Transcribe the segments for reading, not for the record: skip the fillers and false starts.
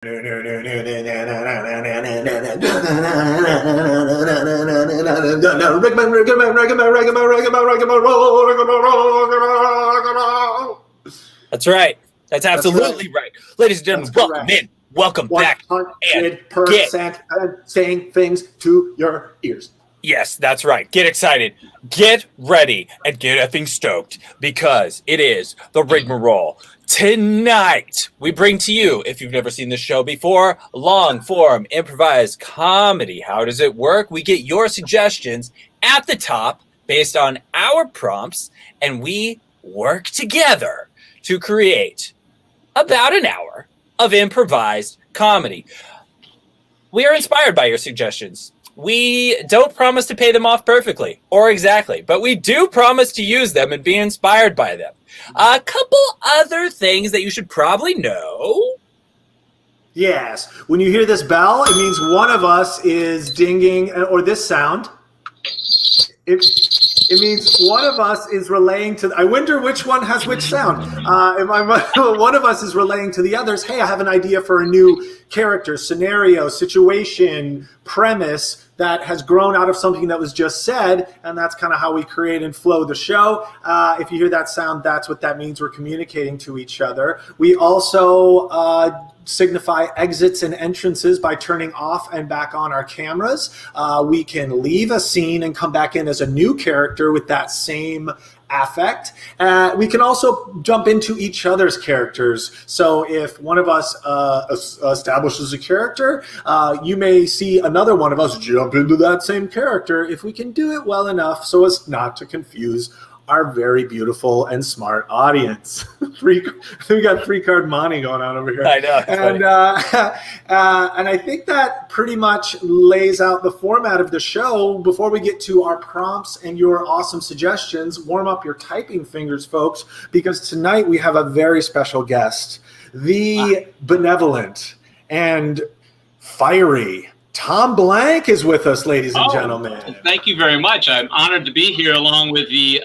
That's right. That's absolutely right. Ladies and gentlemen, welcome in. Welcome back. 100% saying things to your ears. Yes, that's right. Get excited. Get ready and get effing stoked because it is the rigmarole. Tonight, we bring to you, if you've never seen this show before, long-form improvised comedy. How does it work? We get your suggestions at the top based on our prompts, and we work together to create about an hour of improvised comedy. We are inspired by your suggestions. We don't promise to pay them off perfectly or exactly, but we do promise to use them and be inspired by them. A couple other things that you should probably know. Yes. When you hear this bell, it means one of us is dinging, or this sound. It means one of us is relaying to. I wonder which one has which sound. One of us is relaying to the others, hey, I have an idea for a new character, scenario, situation, premise that has grown out of something that was just said, and that's kind of how we create and flow the show. If you hear that sound, that's what that means. We're communicating to each other. We also signify exits and entrances by turning off and back on our cameras. We can leave a scene and come back in as a new character with that same affect. We can also jump into each other's characters. So if one of us establishes a character, you may see another one of us jump into that same character if we can do it well enough so as not to confuse our very beautiful and smart audience. We got 3-card money going on over here. I know. And I think that pretty much lays out the format of the show. Before we get to our prompts and your awesome suggestions, warm up your typing fingers, folks, because tonight we have a very special guest, the benevolent and fiery Tom Blank is with us, ladies and gentlemen. Thank you very much. I'm honored to be here along with the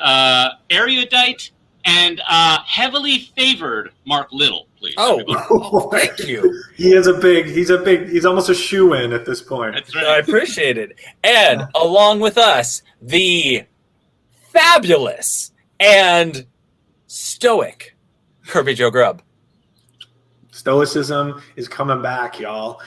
erudite and heavily favored Marc Little, please. Thank you. He's almost a shoo-in at this point. That's right. I appreciate it. And along with us, the fabulous and stoic Kerby Joe Grubb. Stoicism is coming back, y'all.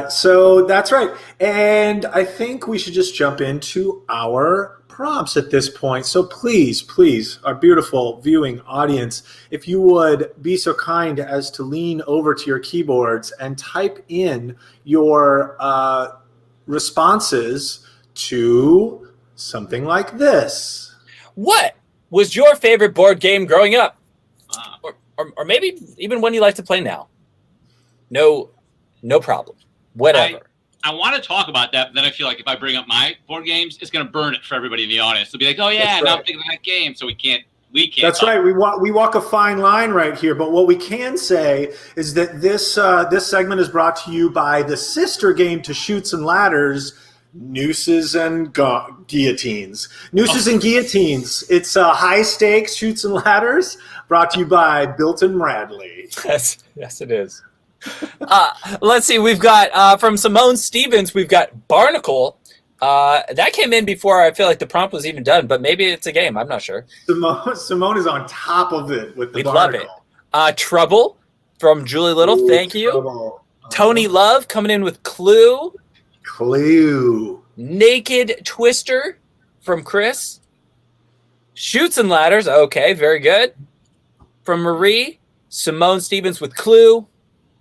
So that's right. And I think we should just jump into our prompts at this point. So please, our beautiful viewing audience, if you would be so kind as to lean over to your keyboards and type in your responses to something like this. What was your favorite board game growing up? Or maybe even one you like to play now. No problem. Whatever. I want to talk about that, but then I feel like if I bring up my board games, it's going to burn it for everybody in the audience. They'll be like, oh, yeah, now I'm thinking of that game, so we can't. That's right. We walk a fine line right here. But what we can say is that this segment is brought to you by the sister game to Chutes and Ladders, Nooses and Guillotines. Nooses and Guillotines. It's high stakes Chutes and Ladders, brought to you by Bilton Bradley. Yes, it is. Let's see. We've got from Simone Stevens. We've got Barnacle. That came in before I feel like the prompt was even done, but maybe it's a game. I'm not sure. Simone is on top of it with the Barnacle. Love it. Trouble from Julie Little. Ooh, thank you. Trouble. Tony Love coming in with Clue. Naked Twister from Chris. Chutes and Ladders. Okay, very good. From Marie. Simone Stevens with Clue.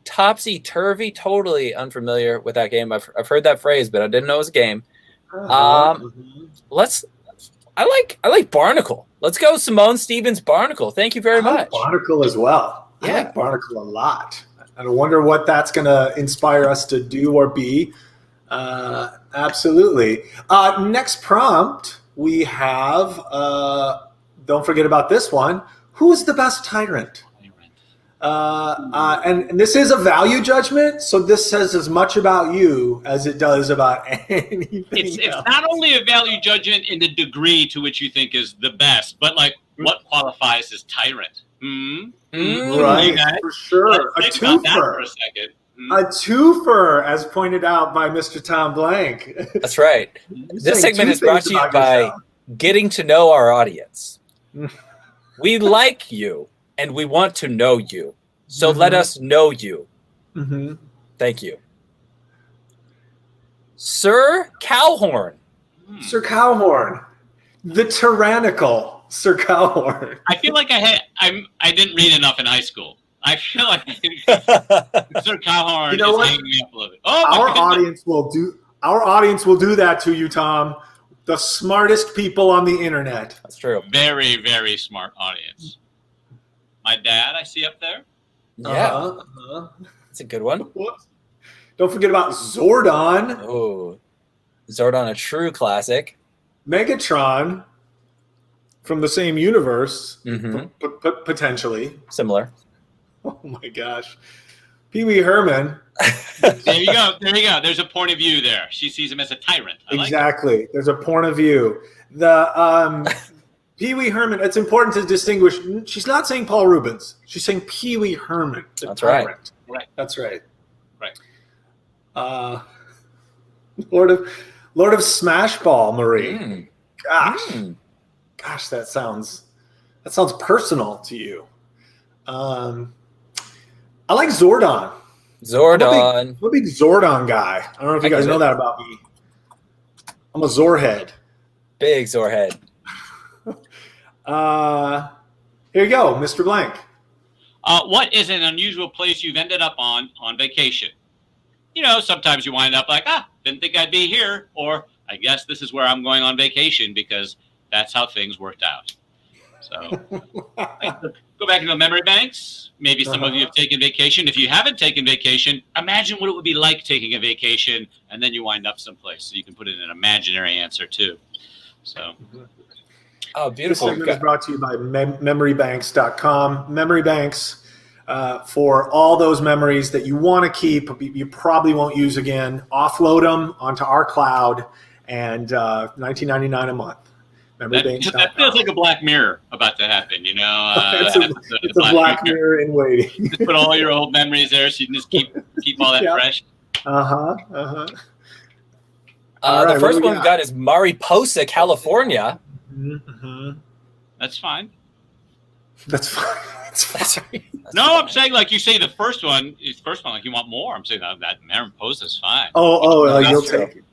Topsy Turvy. Totally unfamiliar with that game. I've heard that phrase, but I didn't know it was a game. I like Barnacle. Let's go Simone Stevens Barnacle. Thank you very much. Barnacle as well. Yeah. I like Barnacle a lot. I wonder what that's going to inspire us to do or be. Absolutely. Next prompt, we have, don't forget about this one. Who's the best tyrant? And this is a value judgment, so this says as much about you as it does about anything It's else. not only a value judgment in the degree to which you think is the best, but like what qualifies as tyrant? Right, for sure. A Let's think about that twofer. for a second. A twofer, as pointed out by Mr. Tom Blank. That's right. This segment is brought to you by getting to know our audience. We like you, and we want to know you. So let us know you. Thank you. Sir Cowhorn. Sir Cowhorn. The tyrannical Sir Cowhorn. I feel like I didn't read enough in high school. I feel like Sir Cowhorn you know is what? hanging me up a little bit. Oh, our audience will do that to you, Tom. The smartest people on the internet. That's true. Very, very smart audience. My dad, I see up there. Yeah. That's a good one. Whoops. Don't forget about Zordon. Oh, Zordon, a true classic. Megatron from the same universe, Mm-hmm. potentially. Similar. Oh my gosh. Pee Wee Herman. There you go. There's a point of view there. She sees him as a tyrant. Exactly. There's a point of view. The Pee Wee Herman, it's important to distinguish. She's not saying Paul Rubens. She's saying Pee Wee Herman. That's right. Right. That's right. Right. Lord of Smashball, Marie. Gosh, that sounds personal to you. I like Zordon. I'm a big Zordon guy. I don't know if you guys know that about me. I'm a Zorhead. Big Zorhead. Here you go, Mr. Blank. What is an unusual place you've ended up on vacation? You know, sometimes you wind up like, didn't think I'd be here, or I guess this is where I'm going on vacation because that's how things worked out. So go back into the memory banks. Maybe some of you have taken vacation. If you haven't taken vacation, imagine what it would be like taking a vacation, and then you wind up someplace. So you can put in an imaginary answer too. So, beautiful. This segment is brought to you by memorybanks.com. Memory banks for all those memories that you want to keep, you probably won't use again. Offload them onto our cloud, and $19.99 a month. That feels like a Black Mirror about to happen, you know. It's a Black Mirror in waiting. Just put all your old memories there, so you can just keep all that fresh. The right, first one we've got is Mariposa, California. That's fine. That's fine. No, I'm saying like you say the first one is like you want more. I'm saying that Mariposa is fine. He'll take it.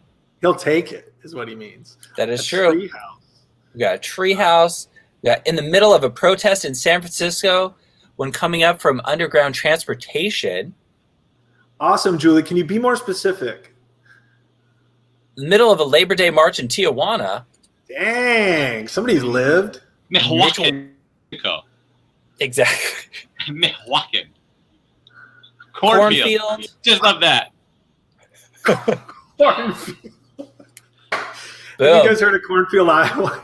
He'll take it is what he means. That is true. We got a treehouse. We got in the middle of a protest in San Francisco when coming up from underground transportation. Awesome, Julie. Can you be more specific? Middle of a Labor Day march in Tijuana. Dang, somebody's lived. Milwaukee. Exactly. Milwaukee. Cornfield. Just love that. Cornfield. Boom. Have you guys heard of Cornfield, Iowa?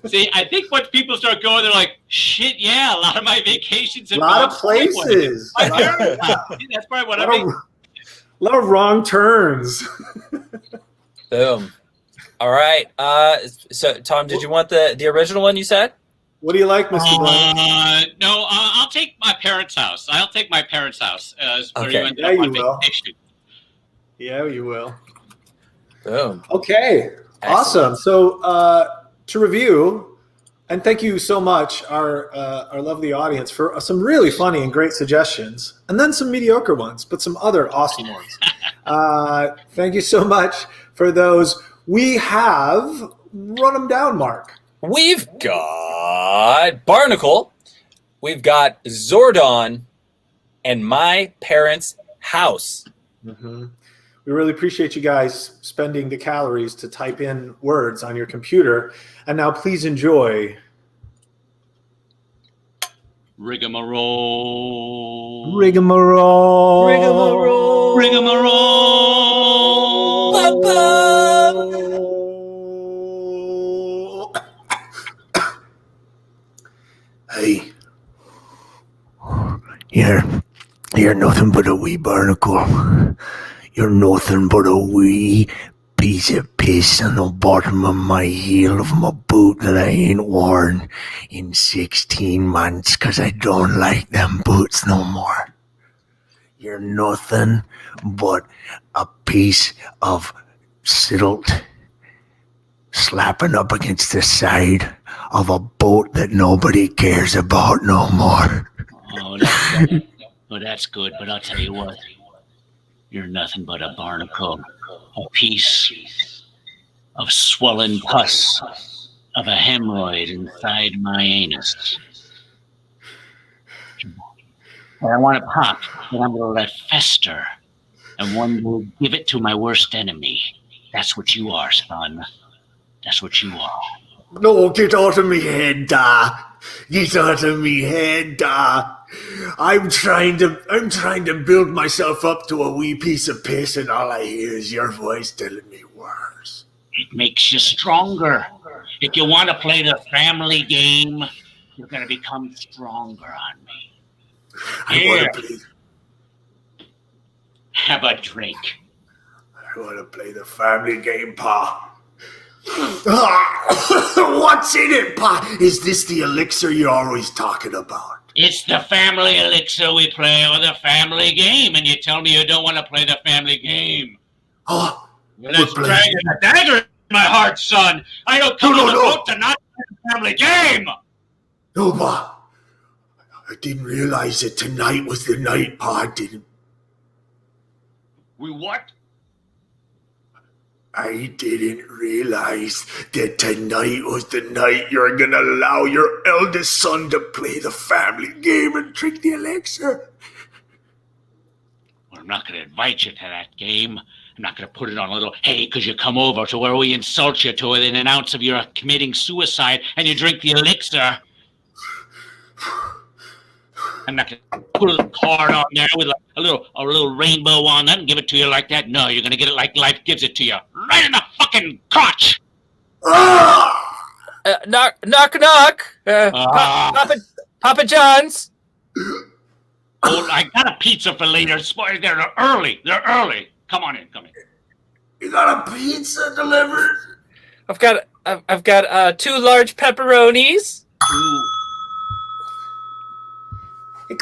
See, I think once people start going, they're like, shit, yeah, a lot of my vacations. A lot of places. That's probably what I mean. A lot of wrong turns. Boom. All right. So, Tom, did you want the original one you said? What do you like, Mr. Blank? No, I'll take my parents' house. I'll take my parents' house as where Okay. you end up on vacation. Yeah, you will. Boom. Okay. Awesome. So to review, and thank you so much, our lovely audience, for some really funny and great suggestions, and then some mediocre ones, but some other awesome ones. Thank you so much for those. We have run them down, Mark. We've got Barnacle. We've got Zordon and My Parents' House. Mm-hmm. We really appreciate you guys spending the calories to type in words on your computer. And now please enjoy Rigmarole. Rigmarole. Rigmarole. Rigmarole. Hey. You're nothing but a wee barnacle. You're nothing but a wee piece of piss on the bottom of my heel of my boot that I ain't worn in 16 months because I don't like them boots no more. You're nothing but a piece of silt slapping up against the side of a boat that nobody cares about no more. That's good, but I'll tell you what. You're nothing but a barnacle, a piece of swollen pus of a hemorrhoid inside my anus. And I want to pop, and I'm going to let fester, and one will give it to my worst enemy. That's what you are, son. That's what you are. No, get out of me head, da. Get out of me head, da. I'm trying to build myself up to a wee piece of piss, and all I hear is your voice telling me words. It makes you stronger. If you want to play the family game, you're going to become stronger on me. I want to play. Have a drink. I want to play the family game, Pa. What's in it, Pa? Is this the elixir you're always talking about? It's the family elixir we play, or the family game, and you tell me you don't want to play the family game. Oh, well, that's dragging a dagger in my heart, son. I don't come to the boat to not play the family game. No, Pa. I didn't realize that tonight was the night, Pa. I didn't. We what? I didn't realize that tonight was the night you're gonna allow your eldest son to play the family game and drink the elixir. Well, I'm not gonna invite you to that game. I'm not gonna put it on a little, hey, could you come over to where we insult you to within an ounce of your committing suicide and you drink the elixir. I'm not gonna put a little card on there with a little rainbow on it and give it to you like that. No, you're gonna get it like life gives it to you, right in the fucking crotch. Knock, knock. Papa John's. Oh, I got a pizza for later. They're early. Come on in. You got a pizza delivered? I've got 2 large pepperonis. Ooh. Hey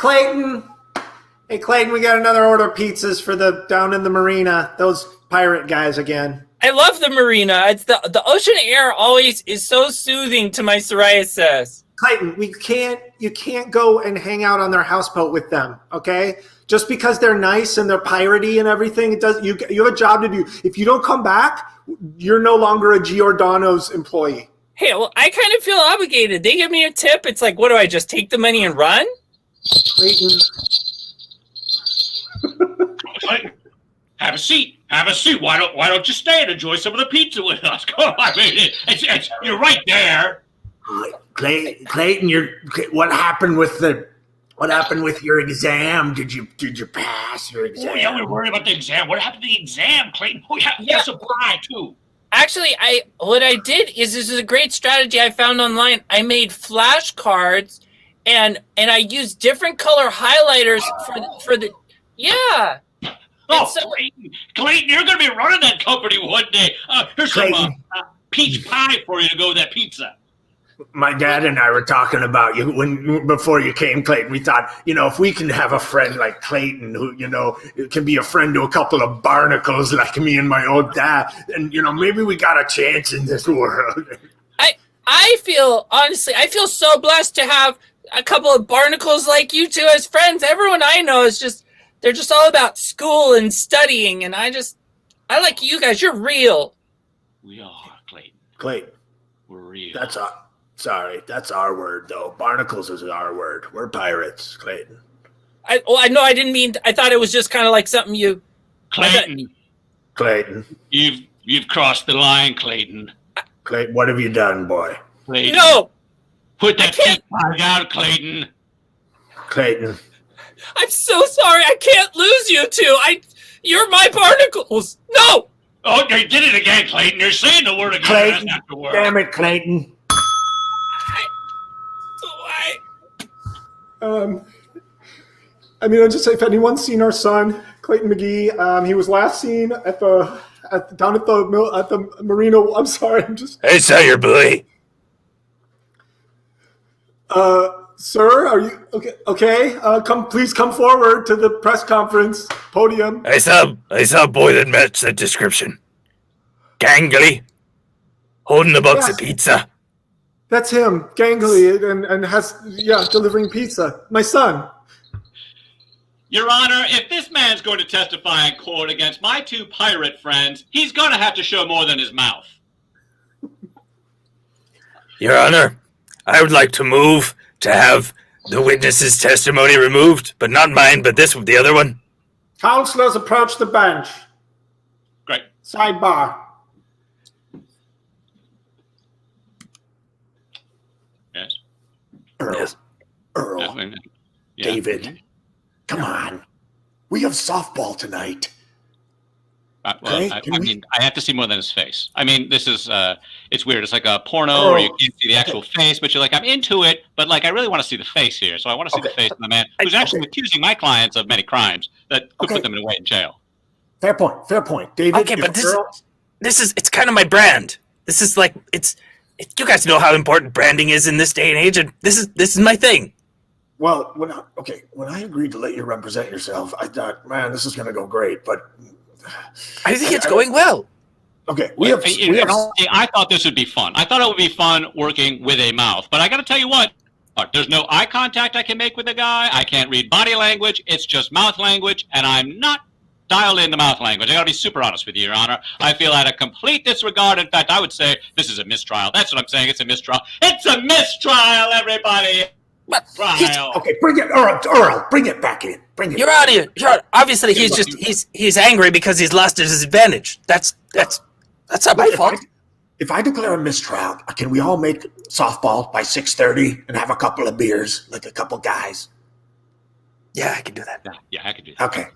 Clayton, we got another order of pizzas for down in the marina. Those pirate guys again. I love the marina. It's the ocean air always is so soothing to my psoriasis. Clayton, you can't go and hang out on their houseboat with them, okay? Just because they're nice and they're piratey and everything, you have a job to do. If you don't come back, you're no longer a Giordano's employee. Hey, well, I kind of feel obligated. They give me a tip. It's like, what do I just take the money and run? Clayton. Have a seat. Why don't you stay and enjoy some of the pizza with us? Come on, I mean, you're right there. Clayton, what happened with your exam? Did you pass your exam? Oh yeah, we're worried about the exam. What happened to the exam, Clayton? Oh yeah, supply too. Actually, what I did is this is a great strategy I found online. I made flashcards, and I used different color highlighters for the yeah. Oh, so, Clayton, you're going to be running that company one day. Here's some peach pie for you to go with that pizza. My dad and I were talking about you before you came, Clayton. We thought, if we can have a friend like Clayton who, can be a friend to a couple of barnacles like me and my old dad, and, maybe we got a chance in this world. I feel so blessed to have a couple of barnacles like you two as friends. Everyone I know they're just all about school and studying, and I like you guys. You're real. We are, Clayton. Clayton. We're real. That's our word, though. Barnacles is our word. We're pirates, Clayton. I know I didn't mean, I thought it was just kind of like something you... Clayton. Clayton. You've crossed the line, Clayton. Clayton, what have you done, boy? Clayton. No! Put that peach pie down, Clayton. Clayton. I'm so sorry. I can't lose you two. You're my barnacles. No! Oh, they did it again, Clayton. You're saying the word again. Clayton, that's not the word. Damn it, Clayton. I'll just say, if anyone's seen our son, Clayton McGee, he was last seen down at the marina. I'm sorry, Hey, Sawyer, boy. Sir, are you okay? Please come forward to the press conference podium. I saw a boy that matched that description. Gangly, holding a box of pizza. That's him, gangly, and has delivering pizza. My son. Your Honor, if this man's going to testify in court against my two pirate friends, he's going to have to show more than his mouth. Your Honor, I would like to move to have the witness's testimony removed, but not mine, but the other one. Counselors, approach the bench. Great. Sidebar. Yes. Earl, Yes. Earl, Yeah. David, come on. We have softball tonight. Well, Okay, I have to see more than his face. I mean, this is, it's weird. It's like a porno where you can't see the actual face, but you're like, I'm into it, but like, I really want to see the face here. So I want to see the face of the man who's actually accusing my clients of many crimes that could put them away in jail. Fair point. David, Okay, but it's kind of my brand. This is like, you guys know how important branding is in this day and age, and this is my thing. Well, when I agreed to let you represent yourself, I thought, man, this is going to go great, but I think it's going well. Okay, I thought this would be fun. I thought it would be fun working with a mouth. But I got to tell you what, there's no eye contact I can make with the guy. I can't read body language. It's just mouth language, and I'm not dialed into mouth language. I got to be super honest with you, Your Honor. I feel at a complete disregard. In fact, I would say this is a mistrial. That's what I'm saying. It's a mistrial. It's a mistrial, everybody. Okay, bring it, Earl, bring it back in. Bring it. Your Honor, obviously he's angry because he's lost his advantage. That's not my fault. If I declare a mistrial, can we all make softball by 6:30 and have a couple of beers, like a couple guys? Yeah, I can do that. Yeah, I can do that. Okay.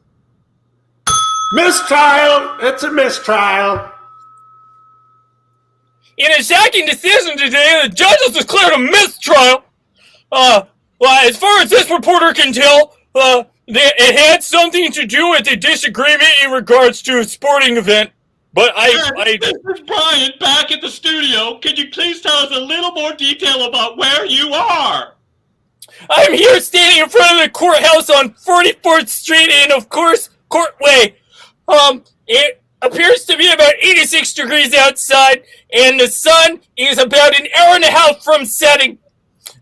Mistrial! It's a mistrial. In a shocking decision today, the judges declared a mistrial. Well, as far as this reporter can tell, it had something to do with a disagreement in regards to a sporting event. But This is Brian back at the studio. Can you please tell us a little more detail about where you are? I'm here standing in front of the courthouse on 44th Street and, of course, Courtway. It appears to be about 86 degrees outside, and the sun is about an hour and a half from setting.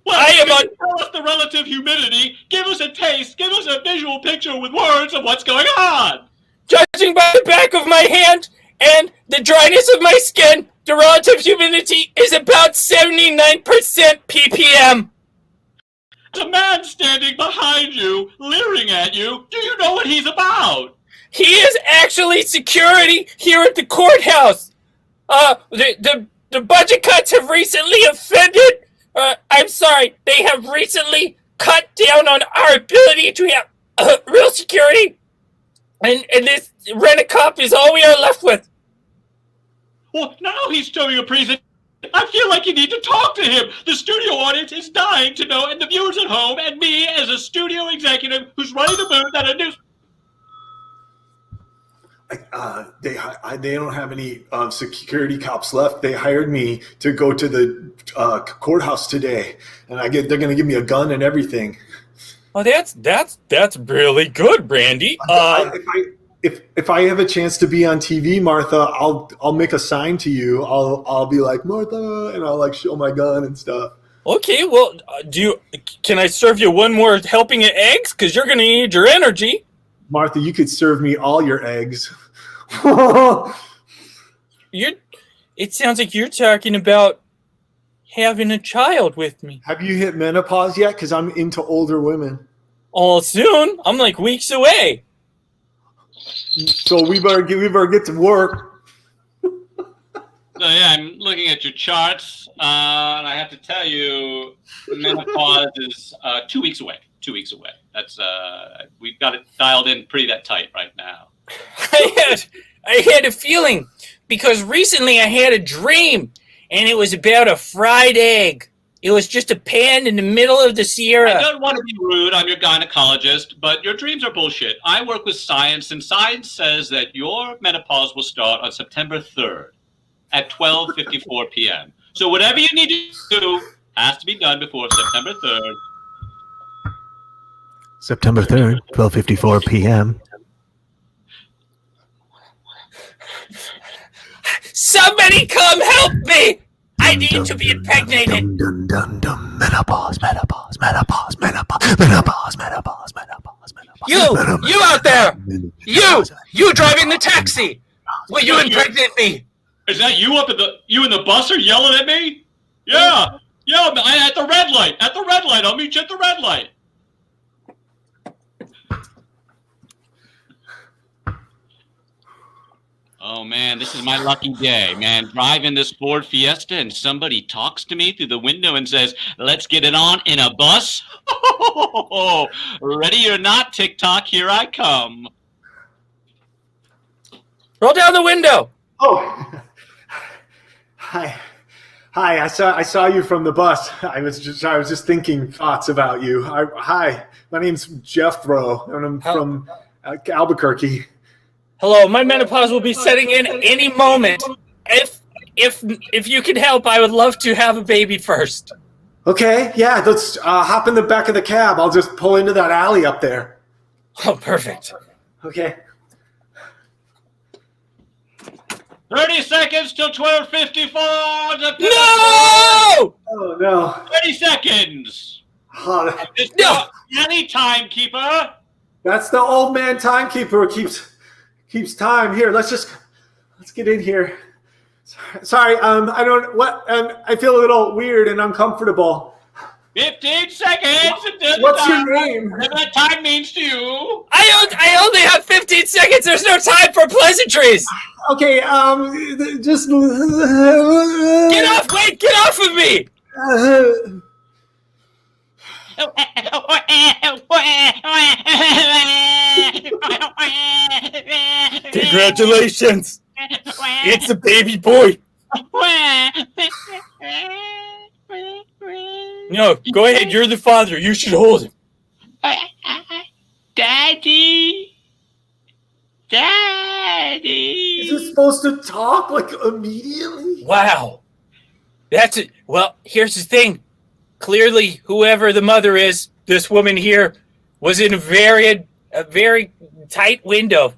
Well, tell us the relative humidity. Give us a taste. Give us a visual picture with words of what's going on. Judging by the back of my hand and the dryness of my skin, the relative humidity is about 79% ppm. There's a man standing behind you, leering at you. Do you know what he's about? He is actually security here at the courthouse. The budget cuts have recently offended. I'm sorry, they have recently cut down on our ability to have real security, and this rent-a-cop is all we are left with. Well, now he's showing a presentation. I feel like you need to talk to him. The studio audience is dying to know, and the viewers at home, and me as a studio executive who's running the booth at a news. They don't have any security cops left. They hired me to go to the courthouse today, and they're going to give me a gun and everything. Oh, that's really good, Brandy. If I have a chance to be on TV, Martha, I'll make a sign to you. I'll be like, Martha, and I'll like show my gun and stuff. Okay, well, can I serve you one more helping of eggs? Because you're going to need your energy. Martha, you could serve me all your eggs. It sounds like you're talking about having a child with me. Have you hit menopause yet? Because I'm into older women. All soon. I'm like weeks away. So we better get to work. So yeah, I'm looking at your charts, and I have to tell you, menopause is 2 weeks away. 2 weeks away. That's we've got it dialed in pretty that tight right now. I had a feeling because recently I had a dream, and it was about a fried egg. It was just a pan in the middle of the Sierra. I don't want to be rude. I'm your gynecologist, but your dreams are bullshit. I work with science, and science says that your menopause will start on September 3rd at 12:54 p.m. So whatever you need to do has to be done before September 3rd. September 3rd, 12:54 p.m. Somebody come help me! I need to be impregnated. Dum dum dum dum. Menopause, menopause, menopause, menopause, menopause, menopause, menopause, menopause. You out there! You driving the taxi! Will you impregnate me? Is that you you in the bus are yelling at me? Yeah, at the red light. I'll meet you at the red light. Oh man, this is my lucky day, man. Driving this Ford Fiesta and somebody talks to me through the window and says, "Let's get it on in a bus." Ready or not, TikTok, here I come. Roll down the window. Oh, hi. I saw you from the bus. I was just thinking thoughts about you. Hi, my name's Jethro, and I'm from Albuquerque. Hello, my menopause will be setting in any moment. If you can help, I would love to have a baby first. Okay, yeah, let's hop in the back of the cab. I'll just pull into that alley up there. Oh, perfect. Okay. 30 seconds till 12:54. No! Oh no. 30 seconds. Oh, No! Any timekeeper. that's the old man timekeeper who keeps time. Here, let's get in here. Sorry, I feel a little weird and uncomfortable. 15 seconds. What's your name? Whatever that time means to you. I only have 15 seconds. There's no time for pleasantries. Okay, just Get off! Wait, get off of me! Congratulations! It's a baby boy. No, go ahead. You're the father. You should hold him. Daddy. Is it supposed to talk like immediately? Wow. That's it. Well, here's the thing. Clearly, whoever the mother is, this woman here, was in a very tight window.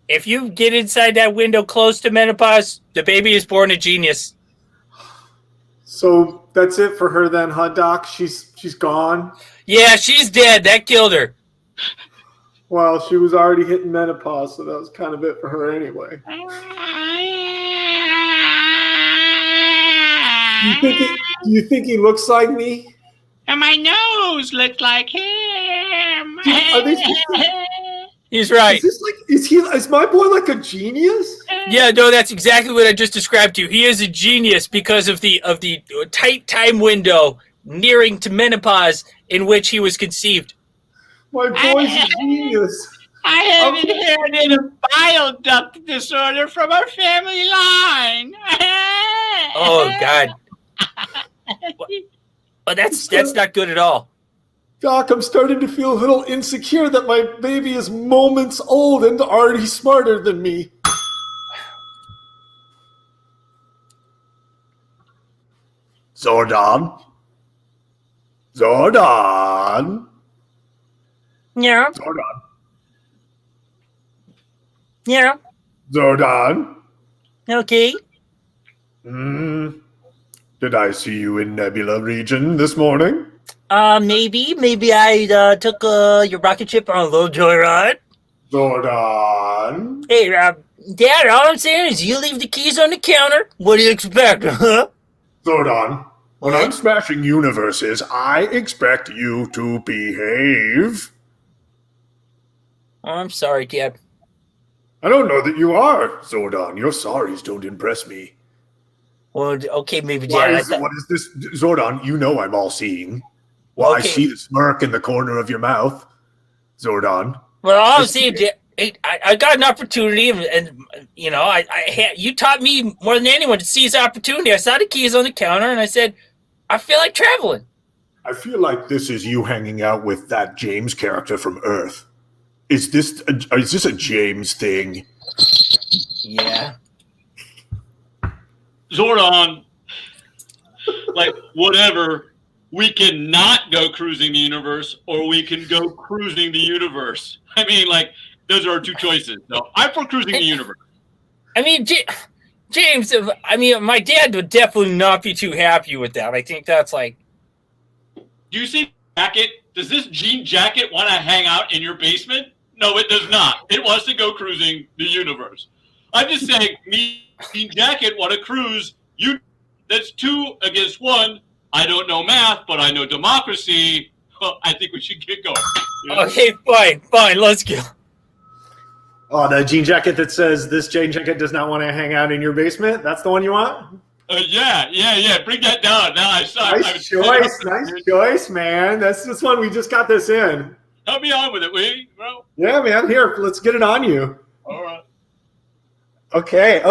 If you get inside that window close to menopause, the baby is born a genius. So that's it for her then, huh, Doc? She's gone? Yeah, she's dead. That killed her. Well, she was already hitting menopause, so that was kind of it for her anyway. Do you think he looks like me? And my nose looks like him. He's right. Is my boy like a genius? Yeah, no, that's exactly what I just described to you. He is a genius because of the tight time window nearing to menopause in which he was conceived. My boy's a genius. I have inherited a bile duct disorder from our family line. Oh God. Well, that's not good at all. Doc, I'm starting to feel a little insecure that my baby is moments old and already smarter than me. Zordon? Yeah. Yeah. Zordon? Okay. Did I see you in Nebula region this morning? Maybe I took your rocket ship on a little joyride. Zordon? Hey, Dad, all I'm saying is you leave the keys on the counter. What do you expect, huh? Zordon, when I'm smashing universes, I expect you to behave. Oh, I'm sorry, Dad. I don't know that you are, Zordon. Your sorries don't impress me. Well, okay, maybe, Dad. What is this? Zordon, you know I'm all-seeing. Well, Okay. I see the smirk in the corner of your mouth, Zordon. Well, all I'm saying, Dad, I got an opportunity, and you know, you taught me more than anyone to seize opportunity. I saw the keys on the counter, and I said, I feel like traveling. I feel like this is you hanging out with that James character from Earth. Is this a James thing? Yeah. Zordon, like, whatever. we can not go cruising the universe, or we can go cruising the universe. I mean, like, those are our two choices. So I'm for cruising the universe. I mean, James, I mean, my dad would definitely not be too happy with that. I think that's like... Do you see the jacket? Does this jean jacket want to hang out in your basement? No, it does not. It wants to go cruising the universe. I'm just saying, me, jean jacket, want to cruise. You, that's 2 against 1. I don't know math, but I know democracy. Well, I think we should get going. You know? Okay, fine, let's go. Oh, the jean jacket that says this jean jacket does not want to hang out in your basement? That's the one you want? Yeah. Bring that down. Now I saw. Nice choice, man. That's this one. We just got this in. Help me on with it, will you, bro? Yeah, man. Here, let's get it on you. All right. Okay.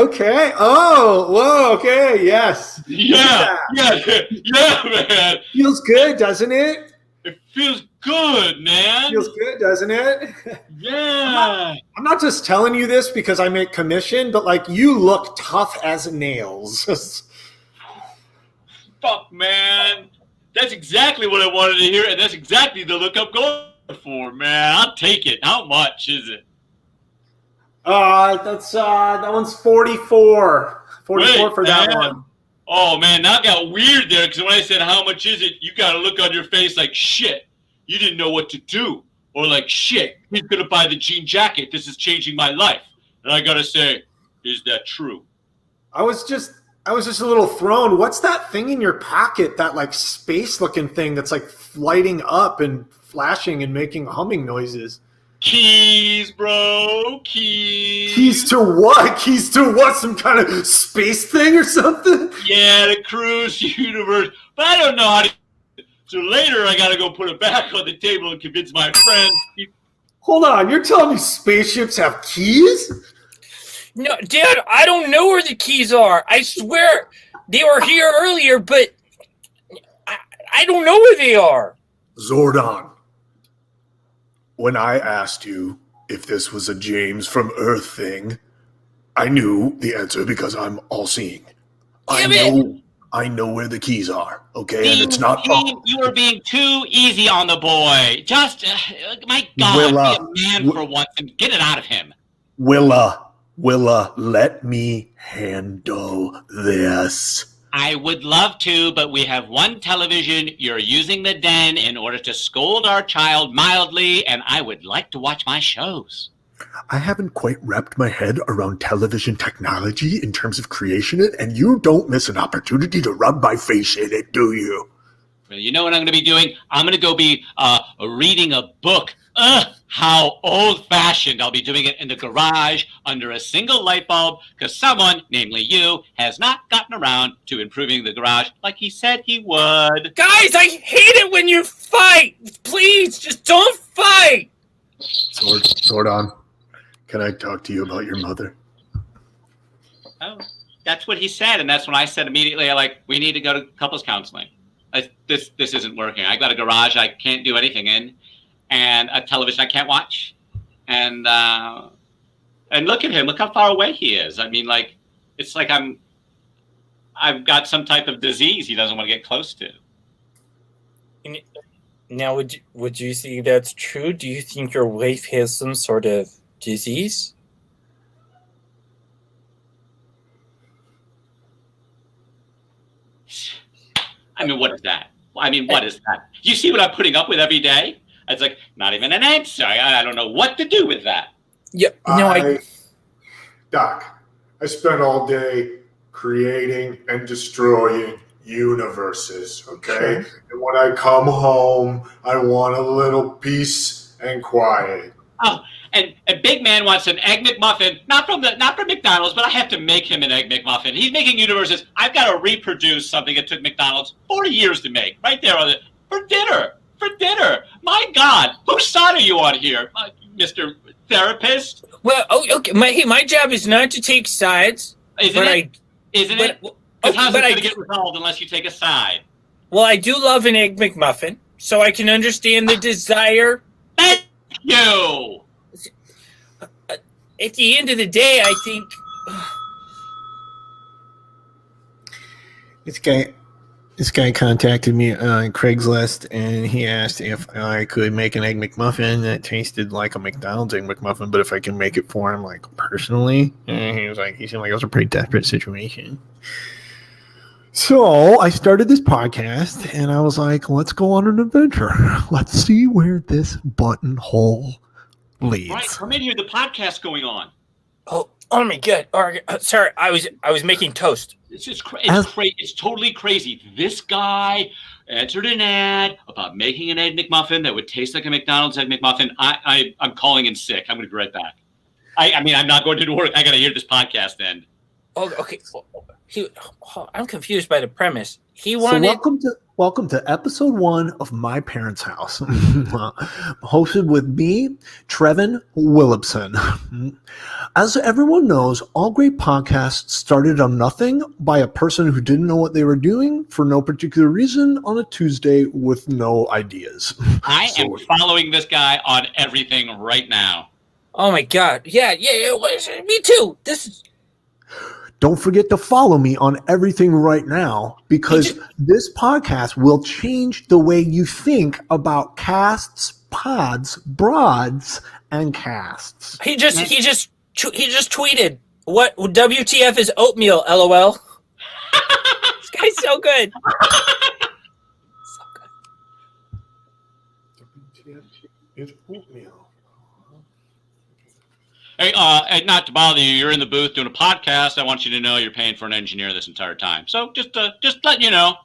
Oh, whoa. Okay. Yes. Yeah, man. Feels good, doesn't it? It feels good, man. Feels good, doesn't it? Yeah. I'm not just telling you this because I make commission, but like you look tough as nails. Fuck, man. That's exactly what I wanted to hear, and that's exactly the look I'm going for, man. I'll take it. How much is it? That one's 44. 44 Wait, for that one. Oh, man, now it got weird there, because when I said how much is it, you got a look on your face like, shit, you didn't know what to do. Or like, shit, he's going to buy the jean jacket. This is changing my life. And I got to say, is that true? I was just a little thrown. What's that thing in your pocket, that like space-looking thing that's like lighting up and flashing and making humming noises? Keys, bro. Keys. Keys to what? Keys to what? Some kind of space thing or something? Yeah, the cruise universe. But I don't know how to. So later, I got to go put it back on the table and convince my friend. Hold on. You're telling me spaceships have keys? No, Dad, I don't know where the keys are. I swear they were here earlier, but I don't know where they are. Zordon, when I asked you if this was a James from Earth thing, I knew the answer because I'm all-seeing. I know where the keys are, okay? And it's not... You were being too easy on the boy. Just, my God, be a man for once and get it out of him. Willa, let me handle this. I would love to, but we have one television. You're using the den in order to scold our child mildly, and I would like to watch my shows. I haven't quite wrapped my head around television technology in terms of creation it, and you don't miss an opportunity to rub my face in it, do you? Well, you know what I'm going to be doing? I'm going to go be reading a book. How old-fashioned. I'll be doing it in the garage under a single light bulb because someone, namely you, has not gotten around to improving the garage like he said he would. Guys, I hate it when you fight. Please, just don't fight. Zordon, can I talk to you about your mother? Oh, that's what he said, and that's when I said immediately, we need to go to couples counseling. This isn't working. I got a garage I can't do anything in, and a television I can't watch, and look at him. Look how far away he is. I mean, it's like I've got some type of disease he doesn't want to get close to. Now, would you think that's true? Do you think your wife has some sort of disease? I mean, what is that? What is that? You see what I'm putting up with every day? It's like, not even an answer. I don't know what to do with that. Yeah, no, Doc, I spent all day creating and destroying universes, okay? And when I come home, I want a little peace and quiet. Oh, and Big Man wants an Egg McMuffin, not from McDonald's, but I have to make him an Egg McMuffin. He's making universes. I've got to reproduce something it took McDonald's 40 years to make, right there on for dinner. My God, whose side are you on here, Mr. Therapist? Well, okay. My job is not to take sides. Isn't it? Because how's it going to get resolved unless you take a side? Well, I do love an Egg McMuffin, so I can understand the desire. Thank you. At the end of the day, I think it's okay. This guy contacted me on Craigslist, and he asked if I could make an Egg McMuffin that tasted like a McDonald's Egg McMuffin, but if I can make it for him, like, personally. And he seemed like it was a pretty desperate situation. So I started this podcast, and I was like, let's go on an adventure. Let's see where this buttonhole leads. Right, come in here. The podcast's going on. Oh my god! Sorry, I was making toast. It's just it's totally crazy. This guy entered an ad about making an Egg McMuffin that would taste like a McDonald's Egg McMuffin. I'm calling in sick. I'm going to be right back. I mean, I'm not going to work. I got to hear this podcast end. Oh, okay. I'm confused by the premise. He wanted. So welcome to episode 1 of My Parents' House, hosted with me, Trevin Willipson. As everyone knows, all great podcasts started on nothing by a person who didn't know what they were doing for no particular reason on a Tuesday with no ideas. I am following this guy on everything right now. Oh my god! Yeah. Me too. This is. Don't forget to follow me on everything right now, because this podcast will change the way you think about casts, pods, broads, and casts. He just tweeted, "What WTF is oatmeal?" LOL. This guy's so good. So good. It's oatmeal. Hey, and not to bother you, you're in the booth doing a podcast. I want you to know you're paying for an engineer this entire time. So just letting you know.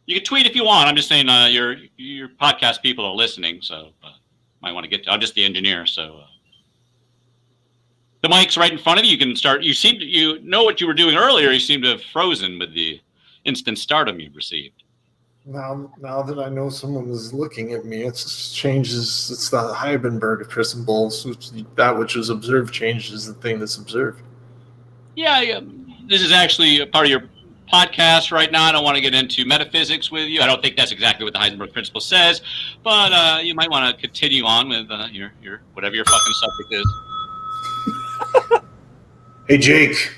You can tweet if you want. I'm just saying your podcast people are listening, so might want to get to. I'm just the engineer, so the mic's right in front of you. You can start. You know what you were doing earlier. You seem to have frozen with the instant stardom you've received. Now that I know someone is looking at me, it changes. It's the Heisenberg principle. That which is observed changes the thing that's observed. Yeah. This is actually a part of your podcast right now. I don't want to get into metaphysics with you. I don't think that's exactly what the Heisenberg principle says, but you might want to continue on with your whatever your fucking subject is. Hey, Jake,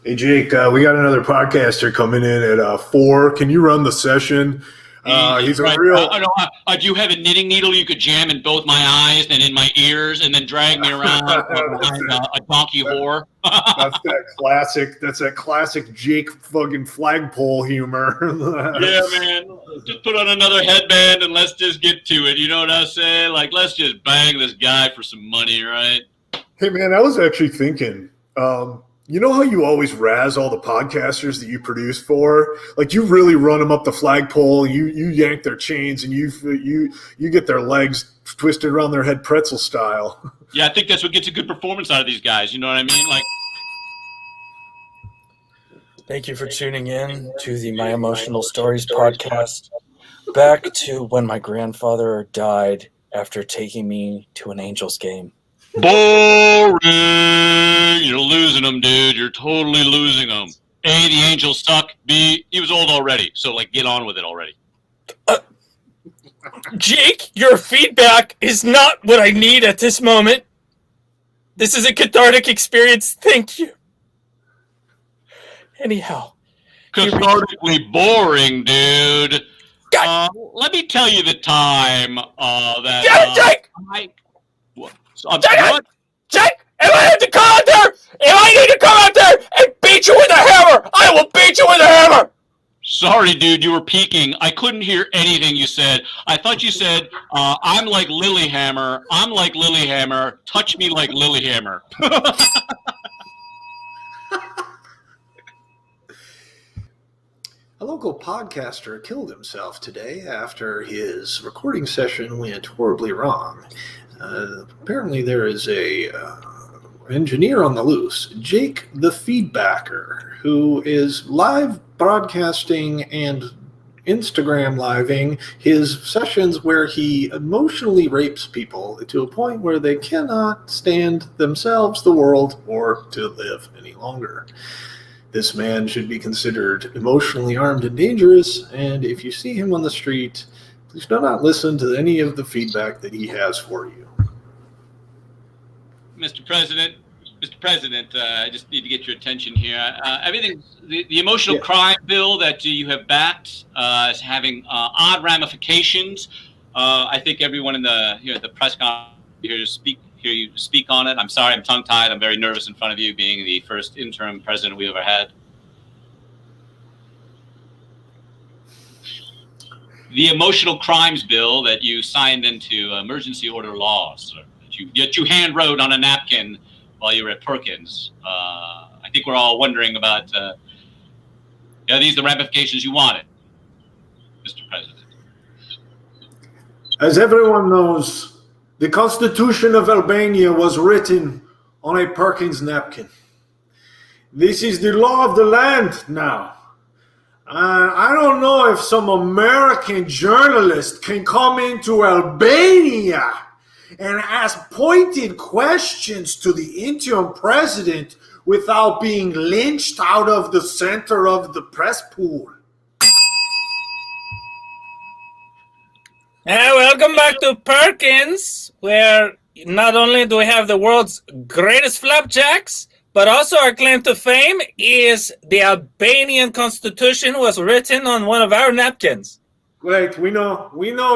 we got another podcaster coming in at 4. Can you run the session? He's right. a real. Do you have a knitting needle you could jam in both my eyes and in my ears and then drag me around behind a donkey whore? That's that classic Jake fucking flagpole humor. Yeah, man. Just put on another headband and let's just get to it. You know what I say? Like, let's just bang this guy for some money, right? Hey, man, I was actually thinking. You know how you always razz all the podcasters that you produce for? Like, you really run them up the flagpole, you yank their chains, and you get their legs twisted around their head pretzel style. Yeah, I think that's what gets a good performance out of these guys. You know what I mean? Like, Thank you for tuning in to the My Emotional Stories podcast. Back to when my grandfather died after taking me to an Angels game. boring. You're losing them, dude. You're totally losing them. A, the Angels suck. B, he was old already. So, like, get on with it already. Jake, your feedback is not what I need at this moment. This is a cathartic experience. Thank you. Anyhow. Cathartically boring, dude. Let me tell you the time that... Jake! What? Jake! If I have to come out there, if I need to come out there and beat you with a hammer, I will beat you with a hammer! Sorry, dude, you were peeking. I couldn't hear anything you said. I thought you said, I'm like Lilyhammer. I'm like Lilyhammer. Touch me like Lilyhammer. A local podcaster killed himself today after his recording session went horribly wrong. Apparently there is a engineer on the loose, Jake the Feedbacker, who is live broadcasting and Instagram living his sessions where he emotionally rapes people to a point where they cannot stand themselves, the world, or to live any longer. This man should be considered emotionally armed and dangerous, and if you see him on the street, please do not listen to any of the feedback that he has for you. Mr. President, Mr. President, I just need to get your attention here. The emotional crime bill that you have backed is having odd ramifications. I think everyone in the press conference hear you speak on it. I'm sorry, I'm tongue-tied. I'm very nervous in front of you, being the first interim president we ever had. The emotional crimes bill that you signed into emergency order laws, that you hand wrote on a napkin while you were at Perkins. I think we're all wondering about, are these the ramifications you wanted, Mr. President? As everyone knows, the Constitution of Albania was written on a Perkins napkin. This is the law of the land now. I don't know if some American journalist can come into Albania and ask pointed questions to the interim president without being lynched out of the center of the press pool. Welcome back to Perkins, where not only do we have the world's greatest flapjacks, but also our claim to fame is the Albanian Constitution was written on one of our napkins. Great, we know,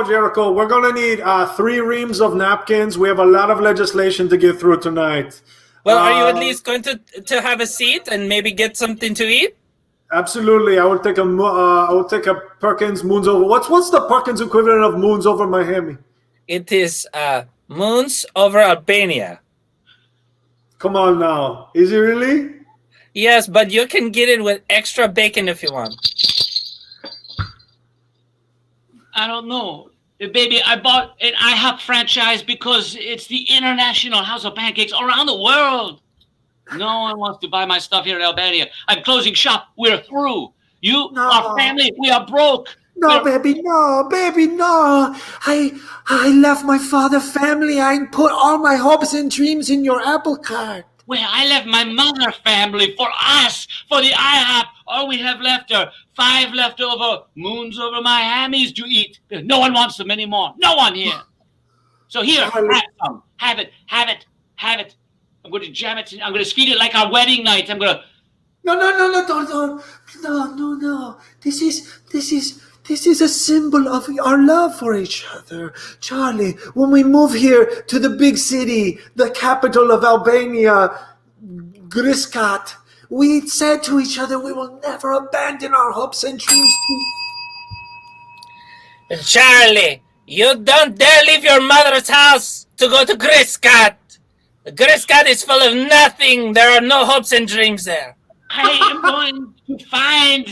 Jericho. We're gonna need 3 reams of napkins. We have a lot of legislation to get through tonight. Well, are you at least going to have a seat and maybe get something to eat? Absolutely. I would take a Perkins Moons Over. What's the Perkins equivalent of Moons Over Miami? It is Moons over Albania. Come on now. Is it really? Yes, but you can get it with extra bacon if you want. I don't know. Baby, I bought an IHOP franchise because it's the international house of pancakes around the world. No one wants to buy my stuff here in Albania. I'm closing shop. We're through. You, our family, we are broke. No, baby, no. I left my father family. I put all my hopes and dreams in your apple cart. Well, I left my mother family for us, for the IHOP. All we have left are 5 leftover Moons Over Miamis to eat. No one wants them anymore. No one here. So here, have some. Have it. I'm going to jam it. I'm going to feed it like our wedding night. I'm going to... No. This is a symbol of our love for each other. Charlie, when we move here to the big city, the capital of Albania, Griskat, we said to each other we will never abandon our hopes and dreams. Charlie, you don't dare leave your mother's house to go to Griskat. Griskat is full of nothing. There are no hopes and dreams there. I am going to find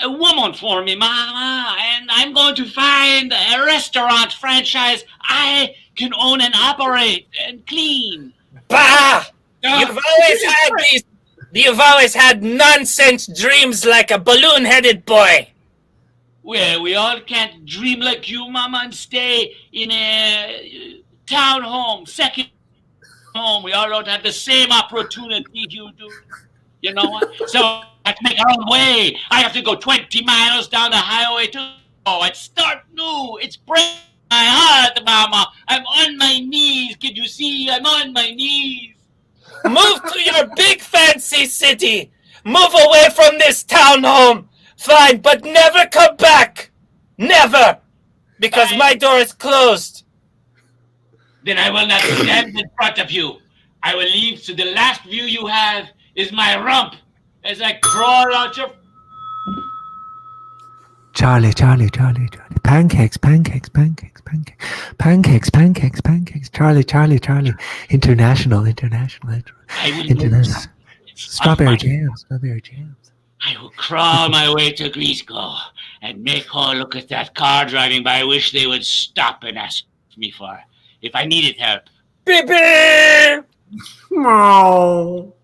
a woman for me, Mama, and I'm going to find a restaurant franchise I can own and operate and clean. Bah! You've always had nonsense dreams like a balloon-headed boy. Well, we all can't dream like you, Mama, and stay in a town home, second home. We all don't have the same opportunity you do. You know what? So I have to make our own way. I have to go 20 miles down the highway to and start new. It's breaking my heart, Mama. I'm on my knees. Can you see? I'm on my knees. Move to your big fancy city. Move away from this town home. Fine, but never come back. Never. Because my door is closed. Then I will not stand in front of you. I will leave so the last view you have is my rump as I crawl out your... Charlie. Pancakes. Charlie. International. Strawberry jams. I will crawl my way to Grisco and make her look at that car driving by. I wish they would stop and ask me for if I needed help. Beep, beep. No.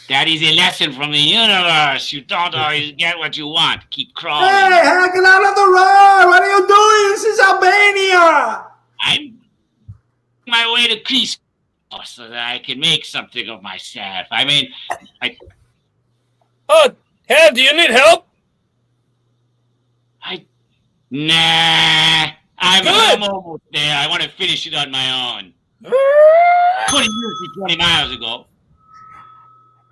That is a lesson from the universe. You don't always get what you want. Keep crawling. Hey, get out of the road! What are you doing? This is Albania! I'm my way to Grisco so that I can make something of myself. I mean, Oh, hey, do you need help? Nah. I'm Good. almost there. I want to finish it on my own. 20 miles ago.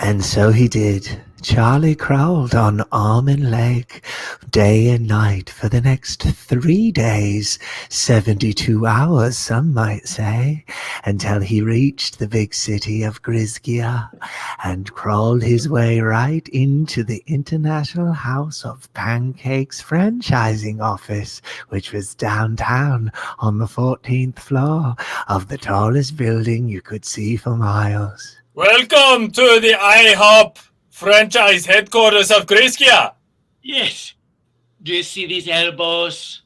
And so he did. Charlie crawled on arm and leg, day and night for the next 3 days, 72 hours, some might say, until he reached the big city of Grizgia and crawled his way right into the International House of Pancakes franchising office, which was downtown on the 14th floor of the tallest building you could see for miles. Welcome to the IHOP franchise headquarters of Griskia. Yes. Do you see these elbows?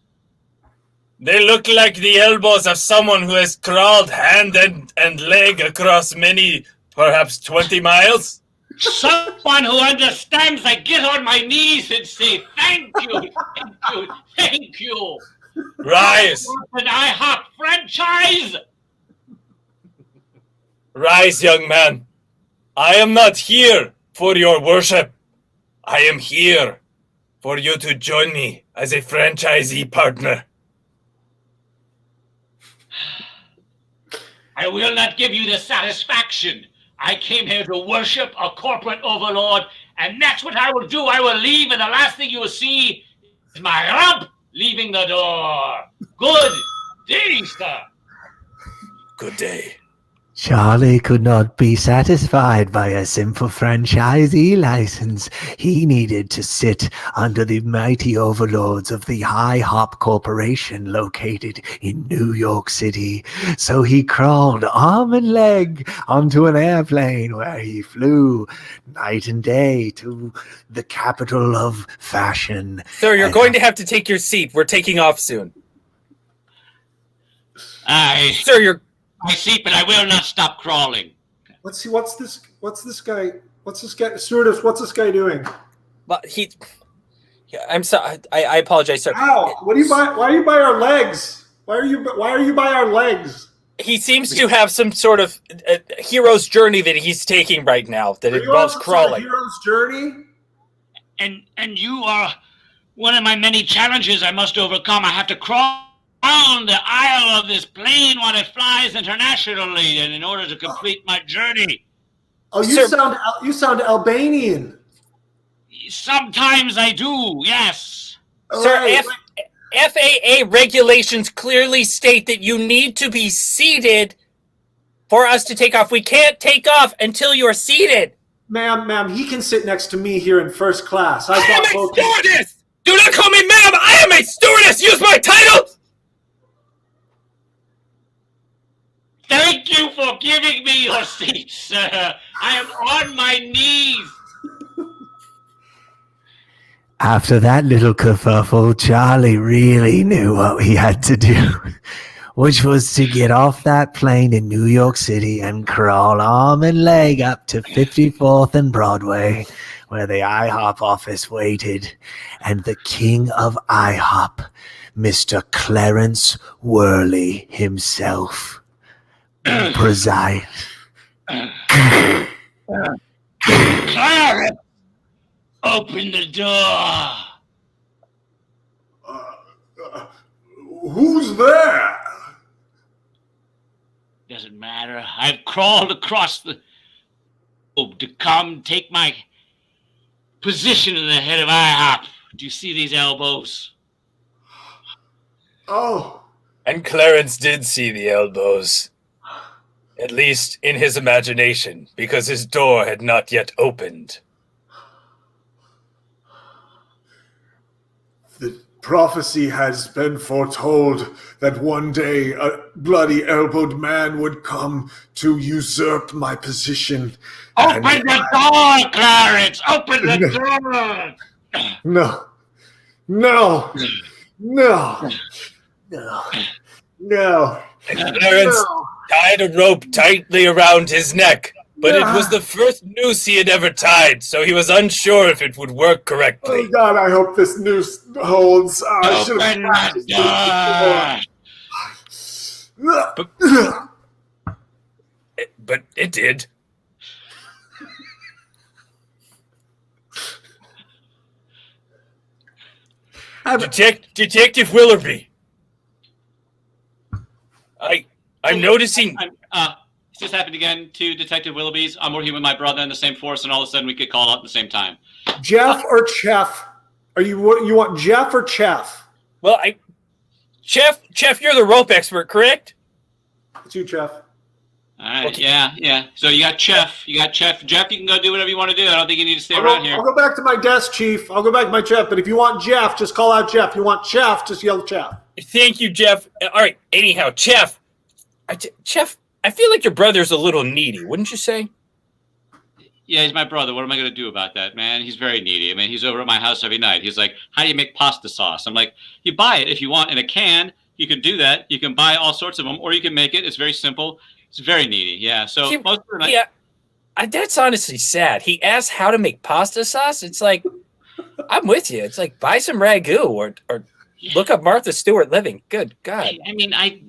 They look like the elbows of someone who has crawled hand and leg across many, perhaps 20 miles. Someone who understands. I get on my knees and say, thank you, thank you, thank you. Rise. An IHOP franchise. Rise, young man. I am not here for your worship. I am here for you to join me as a franchisee partner. I will not give you the satisfaction. I came here to worship a corporate overlord, and that's what I will do. I will leave, and the last thing you will see is my rump leaving the door. Good day, sir. Good day. Charlie could not be satisfied by a simple franchisee license. He needed to sit under the mighty overlords of the IHOP Corporation located in New York City. So he crawled arm and leg onto an airplane where he flew night and day to the capital of fashion. Sir, you're going to have to take your seat. We're taking off soon. Sir, you're... My seat, but I will not stop crawling. Let's see. What's this guy? Stewardess, what's this guy doing? But he... Yeah, I'm sorry. I apologize, sir. Ow! Why are you by our legs? Why are you by our legs? He seems to have some sort of hero's journey that he's taking right now that involves crawling. Hero's journey? And you are one of my many challenges I must overcome. I have to crawl down the aisle of this plane while it flies internationally, and in order to complete my journey. Oh, you sound Albanian. Sometimes I do, yes. Sir, FAA regulations clearly state that you need to be seated for us to take off. We can't take off until you're seated. Ma'am, he can sit next to me here in first class. I am a stewardess! Do not call me ma'am! I am a stewardess! Use my title! Thank you for giving me your seat, sir. I am on my knees. After that little kerfuffle, Charlie really knew what he had to do, which was to get off that plane in New York City and crawl arm and leg up to 54th and Broadway, where the IHOP office waited, and the king of IHOP, Mr. Clarence Worley himself, preside. Clarence, open the door. Who's there? Doesn't matter. I've crawled across the globe to come take my position in the head of IHOP. Do you see these elbows? Oh. And Clarence did see the elbows. At least in his imagination, because his door had not yet opened. The prophecy has been foretold that one day a bloody-elbowed man would come to usurp my position. Open the door, Clarence! Open the door! No. And Clarence tied a rope tightly around his neck, but it was the first noose he had ever tied, so he was unsure if it would work correctly. Oh God, I hope this noose holds. Open the door! But it did. Detective Willoughby. I'm noticing. This happened again to Detective Willoughby's. I'm working with my brother in the same force, and all of a sudden we get called out at the same time. Jeff or Chef? You want Jeff or Chef? Well, Chef, you're the rope expert, correct? It's you, Chef. All right, Okay. yeah. So you got Chef. Jeff, you can go do whatever you want to do. I don't think you need to stay around here. I'll go back to my desk, Chief. I'll go back to my Chef. But if you want Jeff, just call out Jeff. If you want Chef, just yell Chef. Thank you, Jeff. All right. Anyhow, Chef, I feel like your brother's a little needy, wouldn't you say? Yeah, he's my brother. What am I going to do about that, man? He's very needy. I mean, he's over at my house every night. He's like, how do you make pasta sauce? I'm like, you buy it if you want in a can. You can do that. You can buy all sorts of them, or you can make it. It's very simple. It's very needy. Yeah. So most of the night. Yeah, that's honestly sad. He asked how to make pasta sauce. It's like, I'm with you. It's like, buy some ragu or look up Martha Stewart Living. Good God. I mean, I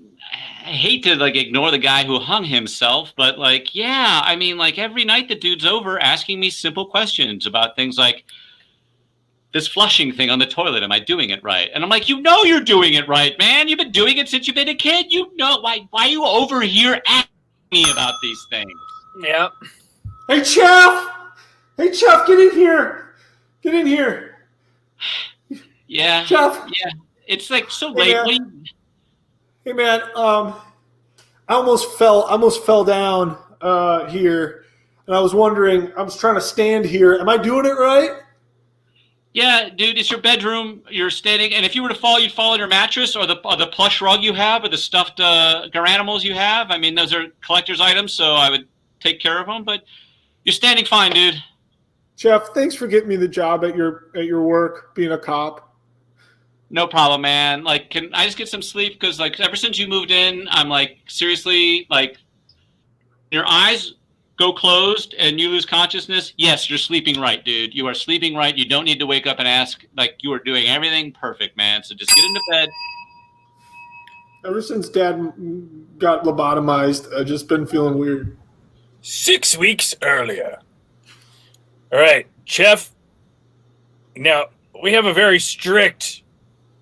hate to like ignore the guy who hung himself, but like, yeah, I mean, like every night the dude's over asking me simple questions about things like this flushing thing on the toilet. Am I doing it right? And I'm like, you know, you're doing it right, man. You've been doing it since you've been a kid. You know, why are you over here asking me about these things? Yeah. Hey, Chef! Hey, Chef, get in here. Get in here. Yeah. Chef. Yeah. It's like so Hey, late. Hey, man. I almost fell down here, and I was wondering. I was trying to stand here. Am I doing it right? Yeah, dude, it's your bedroom. You're standing, and if you were to fall, you'd fall on your mattress or the plush rug you have or the stuffed garanimals you have. I mean, those are collector's items, so I would take care of them. But you're standing fine, dude. Jeff, thanks for getting me the job at your work, being a cop. No problem, man. Like, can I just get some sleep? Because, like, ever since you moved in, I'm, like, seriously, like, your eyes go closed and you lose consciousness. Yes, you're sleeping right, dude. You are sleeping right. You don't need to wake up and ask. Like, you are doing everything perfect, man. So just get into bed. Ever since Dad got lobotomized, I've just been feeling weird. 6 weeks earlier. All right, Chef. Now, we have a very strict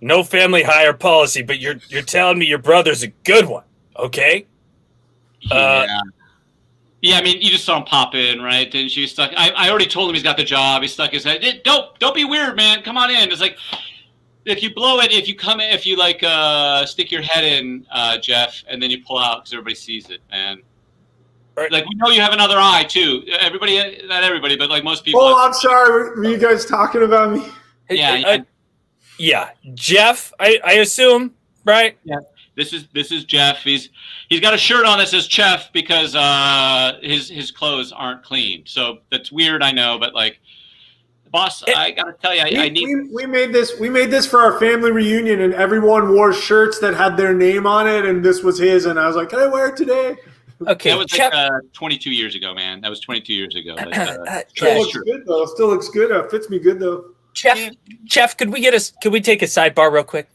no family hire policy, but you're telling me your brother's a good one, okay? Yeah. Yeah, I mean, you just saw him pop in, right? Didn't you? Stuck. I already told him he's got the job. He stuck his head. Don't be weird, man. Come on in. It's like if you blow it, if you like stick your head in, Jeff, and then you pull out because everybody sees it, man. Right. Like we know you have another eye too. Everybody, not everybody, but like most people. Oh, I'm sorry. Were you guys talking about me? Yeah. Yeah, Jeff. I assume, right? Yeah. This is Jeff. He's got a shirt on that says Chef because his clothes aren't clean. So that's weird, I know, but like, boss, I gotta tell you, I need. We made this for our family reunion, and everyone wore shirts that had their name on it, and this was his, and I was like, "Can I wear it today?" Okay, that was like 22 years ago, man. That was 22 years ago. But, Still looks good though. Still looks good. It fits me good though. Chef, could we take a sidebar real quick?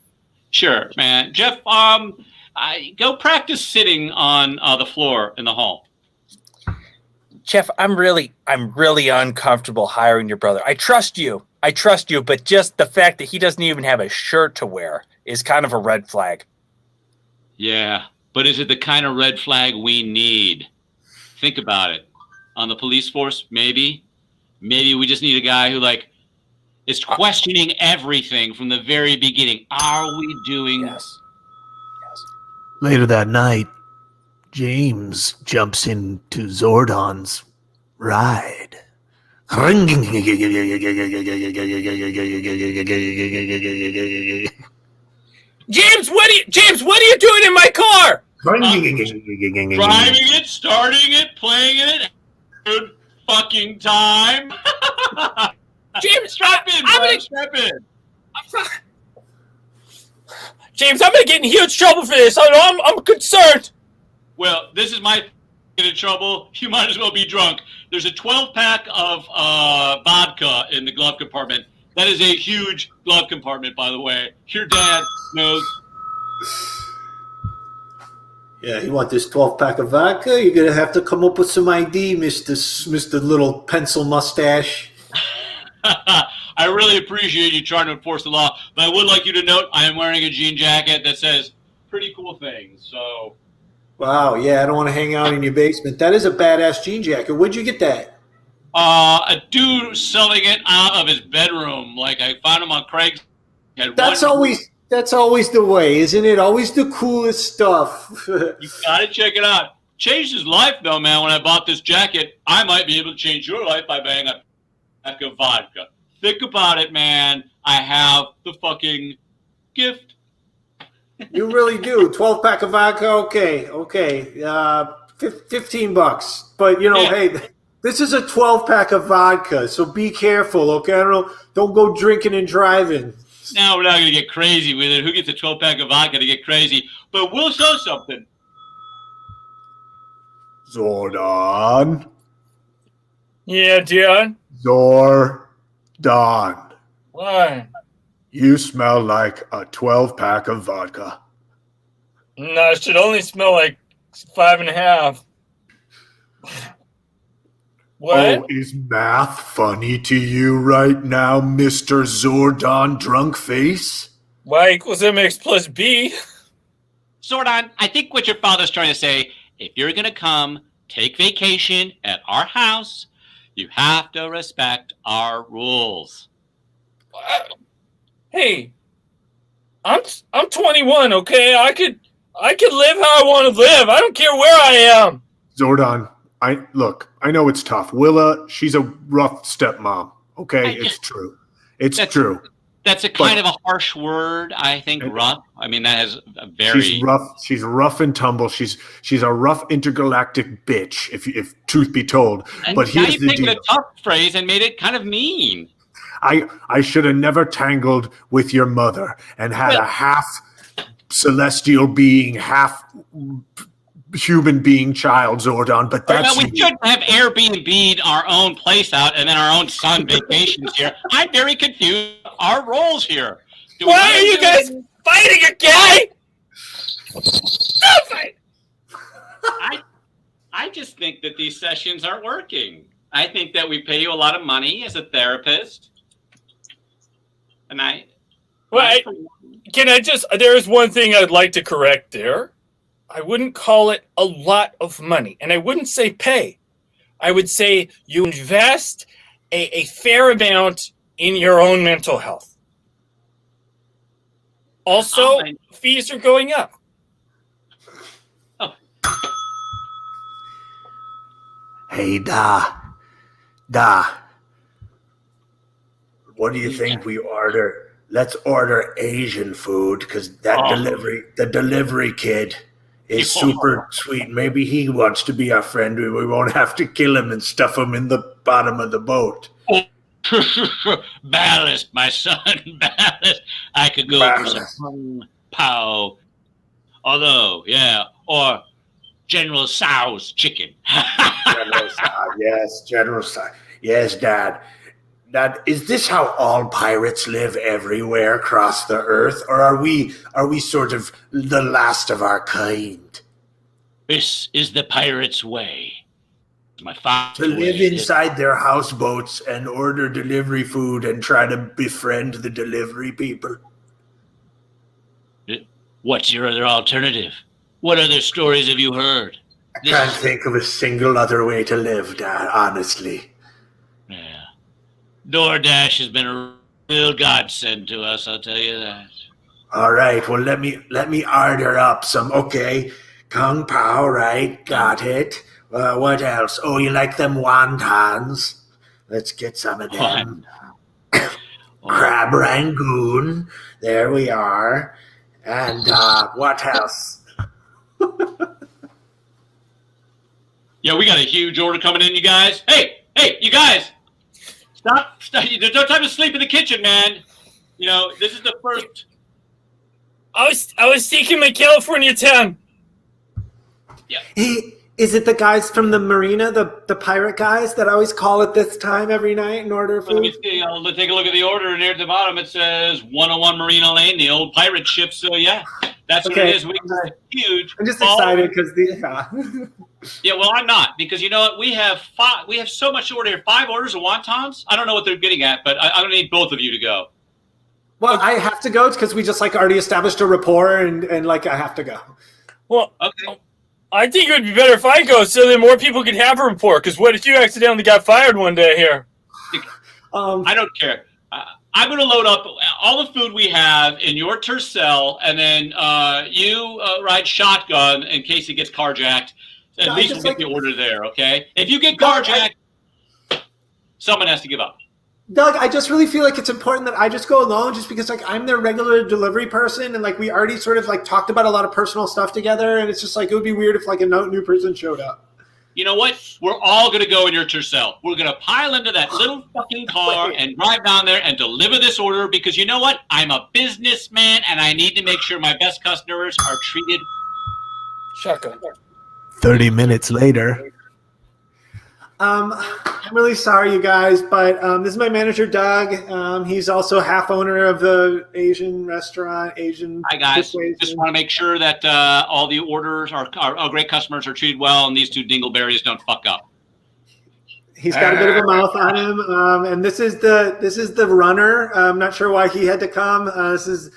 Sure, man. Jeff, go practice sitting on the floor in the hall. Chef, I'm really uncomfortable hiring your brother. I trust you, but just the fact that he doesn't even have a shirt to wear is kind of a red flag. Yeah, but is it the kind of red flag we need? Think about it. On the police force, maybe we just need a guy who like is questioning everything from the very beginning. Are we doing? Yes. Later that night, James jumps into Zordon's ride. James, what are you doing in my car? Driving it, starting it, playing it, good fucking time. James, strap in. James, I'm gonna get in huge trouble for this. I'm concerned. Well, this is my get in trouble. You might as well be drunk. There's a 12-pack of vodka in the glove compartment. That is a huge glove compartment, by the way. Your dad knows. Yeah, you want this 12-pack of vodka? You're gonna have to come up with some ID, Mister Little Pencil Mustache. I really appreciate you trying to enforce the law, but I would like you to note I am wearing a jean jacket that says pretty cool things. So, Wow, yeah, I don't want to hang out in your basement. That is a badass jean jacket. Where'd you get that? A dude selling it out of his bedroom. Like I found him on Craigslist. That's always the way, isn't it? Always the coolest stuff. You gotta check it out. Changed his life though, man. When I bought this jacket, I might be able to change your life by buying a pack of vodka. Think about it, man. I have the fucking gift. You really do. 12-pack of vodka, okay. $15. But, hey, this is a 12-pack of vodka, so be careful, okay? Don't go drinking and driving. Now we're not going to get crazy with it. Who gets a 12-pack of vodka to get crazy? But we'll show something. Zordon. Yeah, Dion. Zordon. Why? You smell like a 12-pack of vodka. No, it should only smell like 5.5. What? Oh, is math funny to you right now, Mr. Zordon Drunkface? Y equals MX plus B. Zordon, I think what your father's trying to say, if you're going to come take vacation at our house, you have to respect our rules. Hey, I'm 21, okay? I could live how I want to live. I don't care where I am. Zordon, I know it's tough. Willa, she's a rough stepmom. Okay, it's true. It's true. That's a kind of a harsh word, I think. Rough. I mean, that has a very. She's rough. She's rough and tumble. She's a rough intergalactic bitch, if truth be told. And but now here's you the taken deal. a tough phrase and made it kind of mean. I should have never tangled with your mother and had a half celestial being, half human being child, Zordon. But that's we should have Airbnb'd our own place out and then our own son vacations here. I'm very confused. Our roles here. Why are you guys fighting a guy? Stop fighting. I just think that these sessions aren't working. I think that we pay you a lot of money as a therapist. And there is one thing I'd like to correct there. I wouldn't call it a lot of money. And I wouldn't say pay. I would say you invest a fair amount in your own mental health. Also, fees are going up. Oh. Hey, Da. What do you think we order? Let's order Asian food because the delivery kid is super sweet. Maybe he wants to be our friend. We won't have to kill him and stuff him in the bottom of the boat. Ballast, my son, ballast. I could go for some Kung Pao. Although, or General Tso's chicken. General Tso, yes, General Tso. Yes, Dad. Dad, is this how all pirates live everywhere across the earth, or are we sort of the last of our kind? This is the pirate's way. My father to live inside their houseboats and order delivery food and try to befriend the delivery people. What's your other alternative? What other stories have you heard? I can't think of a single other way to live, Dad, honestly. Yeah. DoorDash has been a real godsend to us, I'll tell you that. All right, well, let me order up some, Kung Pao, right? Got it. What else? Oh, you like them wontons? Let's get some of them. Crab Rangoon. There we are. And what else? Yeah, we got a huge order coming in, you guys. Hey, you guys. Stop. There's no time to sleep in the kitchen, man. This is the first. I was seeking my California town. Yeah. Hey, is it the guys from the marina, the pirate guys that always call at this time every night and order food? Let me see. I'll take a look at the order, and there at the bottom it says 101 Marina Lane, the old pirate ship. So yeah, that's what it is. Huge. I'm just excited because Yeah, well, I'm not because you know what? We have so much to order here. 5 orders of wontons. I don't know what they're getting at, but I'm gonna need both of you to go. Well, I have to go because we just already established a rapport and I have to go. Well, okay. I think it would be better if I go so that more people can have a report. Because what if you accidentally got fired one day here? I don't care. I'm going to load up all the food we have in your Tercel, and then you ride shotgun in case it gets carjacked. At least we'll get the order there, okay? If you get carjacked, someone has to give up. Doug, I just really feel like it's important that I just go alone just because like I'm their regular delivery person and like we already sort of like talked about a lot of personal stuff together and it's just like it would be weird if like a new person showed up. You know what? We're all going to go in your Tercel. We're going to pile into that little fucking car and drive down there and deliver this order because you know what? I'm a businessman and I need to make sure my best customers are treated. Shotgun. 30 minutes later. I'm really sorry, you guys, but this is my manager, Doug. He's also half owner of the Asian restaurant, Asian. Hi, guys. Just want to make sure that all the orders, our great customers are treated well and these two dingleberries don't fuck up. He's got a bit of a mouth on him, and this is the runner. I'm not sure why he had to come. This is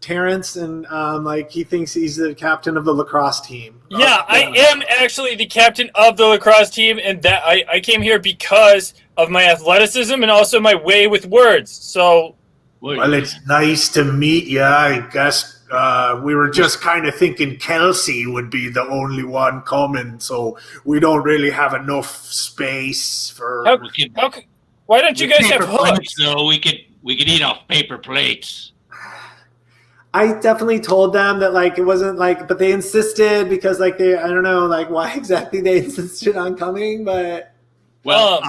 Terrence, and like he thinks he's the captain of the lacrosse team. Yeah, I am actually the captain of the lacrosse team, and that I came here because of my athleticism and also my way with words. So, well, it's nice to meet you. I guess we were just kind of thinking Kelsey would be the only one coming, so we don't really have enough space for. Why don't you guys have hooks? So we could eat off paper plates. I definitely told them that like it wasn't like, but they insisted because like I don't know like why exactly they insisted on coming, but well,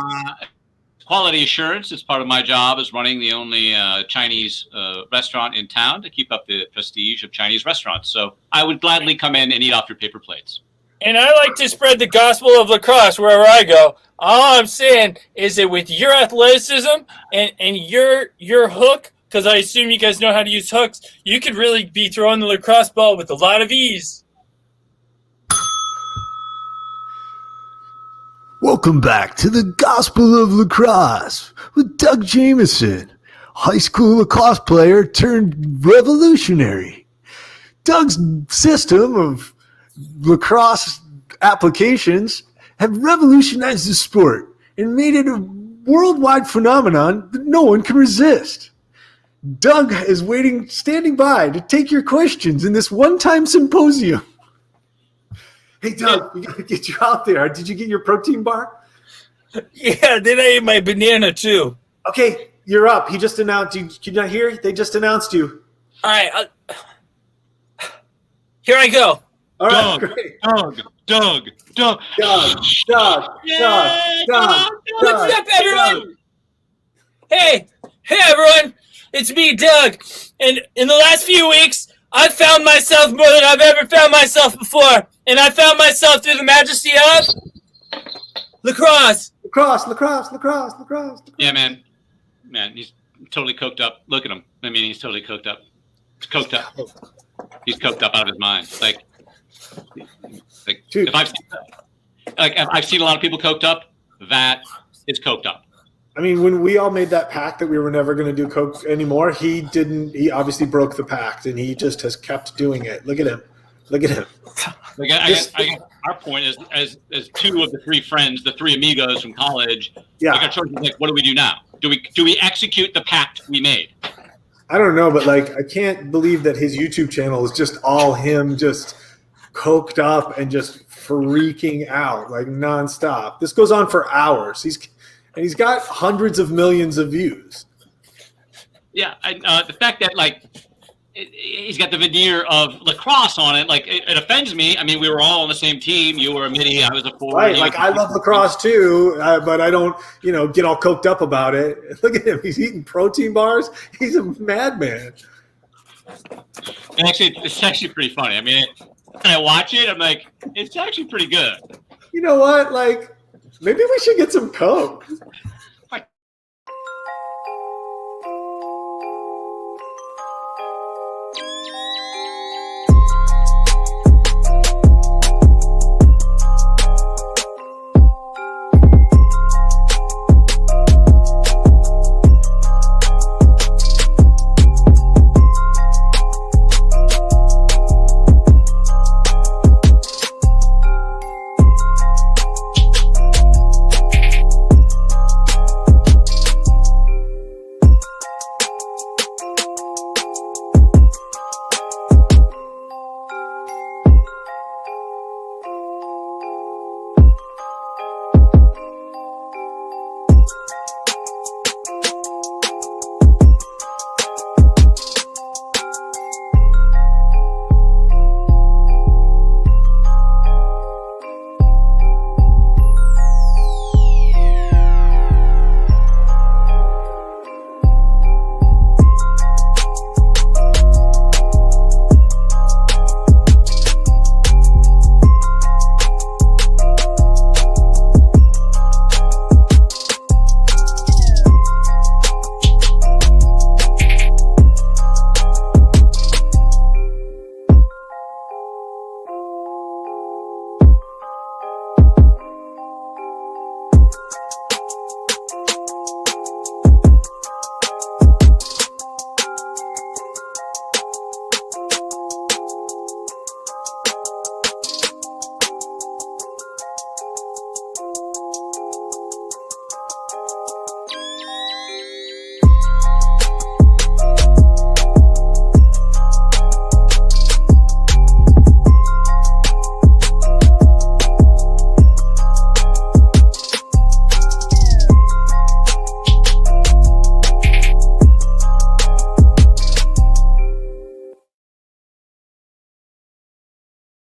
quality assurance is part of my job as running the only Chinese restaurant in town to keep up the prestige of Chinese restaurants. So I would gladly come in and eat off your paper plates. And I like to spread the gospel of lacrosse wherever I go. All I'm saying is that with your athleticism and your hook, because I assume you guys know how to use hooks, you could really be throwing the lacrosse ball with a lot of ease. Welcome back to the Gospel of Lacrosse with Doug Jameson, high school lacrosse player turned revolutionary. Doug's system of lacrosse applications have revolutionized the sport and made it a worldwide phenomenon that no one can resist. Doug is standing by to take your questions in this one-time symposium. Hey, Doug, we got to get you out there. Did you get your protein bar? Yeah, then I ate my banana, too. Okay, you're up. He just announced. Did you not hear? They just announced you. All right. Here I go. All right, great. Doug. What's up, everyone? Hey, everyone. It's me, Doug. And in the last few weeks, I've found myself more than I've ever found myself before. And I found myself through the majesty of lacrosse. Lacrosse. Yeah, man, he's totally coked up. Look at him. I mean, he's totally coked up. He's coked up. He's coked up out of his mind. Like Dude. if I've seen a lot of people coked up, that is coked up. I mean, when we all made that pact that we were never going to do coke anymore, he didn't. He obviously broke the pact, and he just has kept doing it. Look at him. Our point is, as two of the three friends, the three amigos from college, Yeah. our choice is like, what do we do now? Do we execute the pact we made? I don't know, but like, I can't believe that his YouTube channel is just all him just coked up and just freaking out like nonstop. This goes on for hours. He's got hundreds of millions of views. Yeah, the fact that like he's got the veneer of lacrosse on it, like it offends me. I mean, we were all on the same team. You were a midi, I was a forward. Right, like I love lacrosse too, but I don't, get all coked up about it. Look at him; he's eating protein bars. He's a madman. And actually, it's actually pretty funny. I mean, when I watch it, I'm like, it's actually pretty good. You know what? Like, maybe we should get some coke.